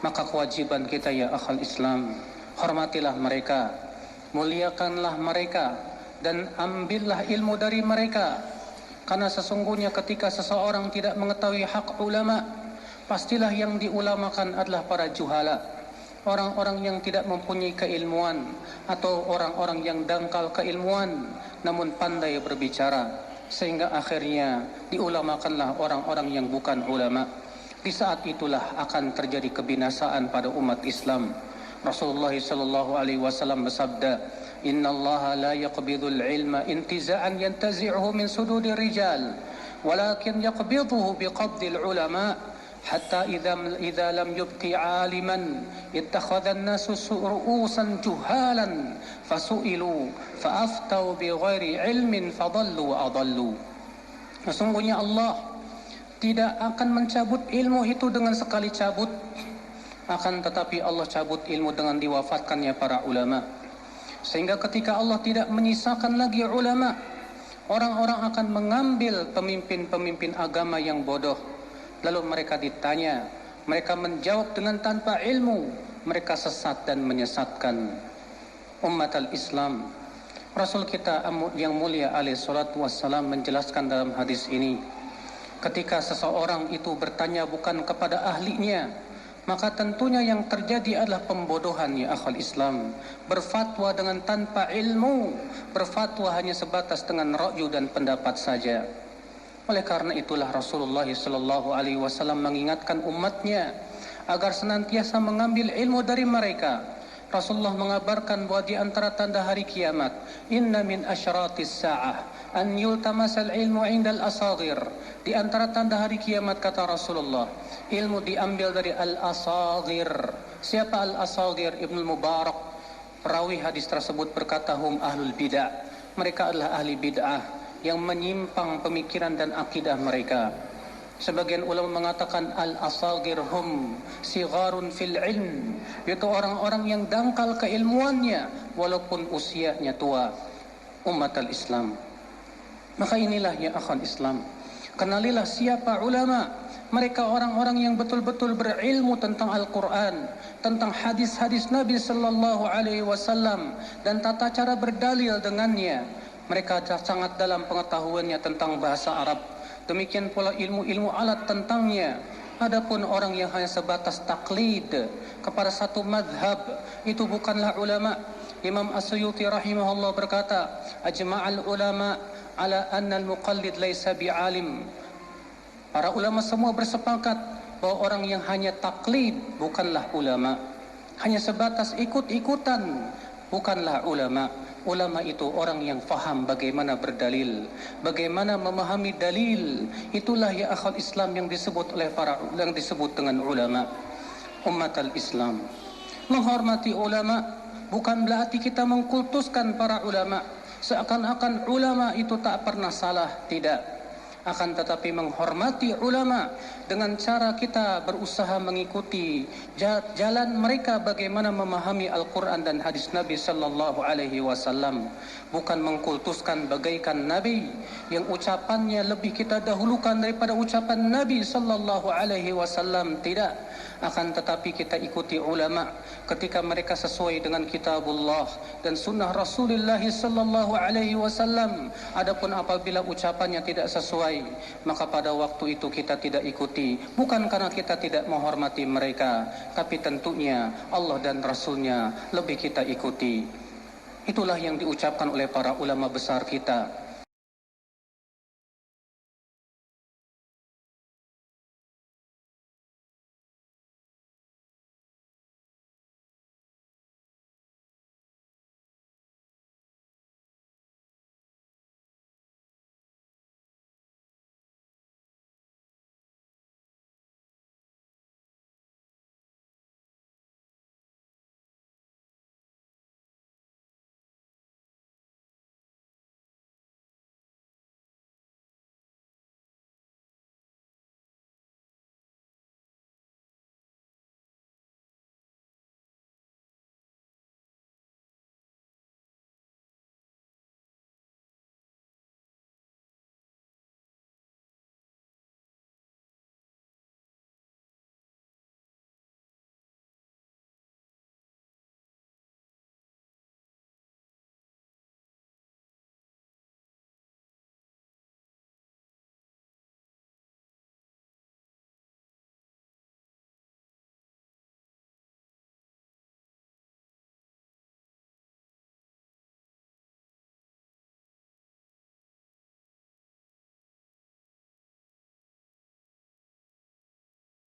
Maka kewajiban kita ya akhal Islam, hormatilah mereka, muliakanlah mereka, dan ambillah ilmu dari mereka. Karena sesungguhnya ketika seseorang tidak mengetahui hak ulama, pastilah yang diulamakan adalah para juhala, orang-orang yang tidak mempunyai keilmuan, atau orang-orang yang dangkal keilmuan namun pandai berbicara, sehingga akhirnya diulamakanlah orang-orang yang bukan ulama. Di saat itulah akan terjadi kebinasaan pada umat Islam. Rasulullah sallallahu alaihi wasallam bersabda, "Inna Allah la yaqbidul ilma intiza'an yantazi'uhu min sududir rijal, walakin yaqbiduhu biqabdil ulama." Hatta idza lam yubqi 'aliman ittakhadha an-nasu ru'usan juhalan fasu'ilu fa'aftau bighairi ilmin fadallu wa adallu. Sesungguhnya Allah tidak akan mencabut ilmu itu dengan sekali cabut, akan tetapi Allah cabut ilmu dengan diwafatkannya para ulama. Sehingga ketika Allah tidak menyisakan lagi ulama, orang-orang akan mengambil pemimpin-pemimpin agama yang bodoh. Lalu mereka ditanya, mereka menjawab dengan tanpa ilmu, mereka sesat dan menyesatkan umat al-Islam. Rasul kita yang mulia alaihi salatu wassalam menjelaskan dalam hadis ini, ketika seseorang itu bertanya bukan kepada ahlinya, maka tentunya yang terjadi adalah pembodohan ya akhal Islam. Berfatwa dengan tanpa ilmu, berfatwa hanya sebatas dengan ra'yu dan pendapat saja. Oleh karena itulah Rasulullah sallallahu alaihi wasallam mengingatkan umatnya agar senantiasa mengambil ilmu dari mereka. Rasulullah mengabarkan bahwa di antara tanda hari kiamat, inna min asyratis sa'ah an yultamasal ilmu indal asaghir. Di antara tanda hari kiamat, kata Rasulullah, ilmu diambil dari al-asaghir. Siapa al-asaghir? Ibnu Mubarak, perawi hadis tersebut, berkata, hum ahlul bid'ah. Mereka adalah ahli bid'ah yang menyimpang pemikiran dan akidah mereka. Sebagian ulama mengatakan al-asaghir hum sigharun fil ilm, yaitu orang-orang yang dangkal keilmuannya walaupun usianya tua. Umat al-Islam, maka inilah ya akhwan Islam, kenalilah siapa ulama. Mereka orang-orang yang betul-betul berilmu tentang Al-Quran, tentang hadis-hadis Nabi sallallahu alaihi wasallam, dan tata cara berdalil dengannya. Mereka sangat dalam pengetahuannya tentang bahasa Arab. Demikian pula ilmu-ilmu alat tentangnya. Adapun orang yang hanya sebatas taklid kepada satu madhab, itu bukanlah ulama. Imam As-Suyuti rahimahullah berkata, ajma'al ulama ala anna al-muqallid laysa bi'alim. Para ulama semua bersepakat bahwa orang yang hanya taklid bukanlah ulama. Hanya sebatas ikut-ikutan bukanlah ulama. Ulama itu orang yang faham bagaimana berdalil, bagaimana memahami dalil. Itulah ya akhal Islam yang disebut oleh yang disebut dengan ulama. Umat al-Islam, menghormati ulama bukan berarti kita mengkultuskan para ulama, seakan-akan ulama itu tak pernah salah. Tidak. Akan tetapi menghormati ulama dengan cara kita berusaha mengikuti jalan mereka bagaimana memahami Al-Quran dan hadis Nabi sallallahu alaihi wasallam. Bukan mengkultuskan bagaikan Nabi yang ucapannya lebih kita dahulukan daripada ucapan Nabi sallallahu alaihi wasallam. Tidak. Akan tetapi kita ikuti ulama ketika mereka sesuai dengan kitabullah dan sunnah Rasulullah sallallahu alaihi wasallam. Adapun apabila ucapannya tidak sesuai, maka pada waktu itu kita tidak ikuti, bukan karena kita tidak menghormati mereka, tapi tentunya Allah dan Rasulnya lebih kita ikuti. Itulah yang diucapkan oleh para ulama besar kita.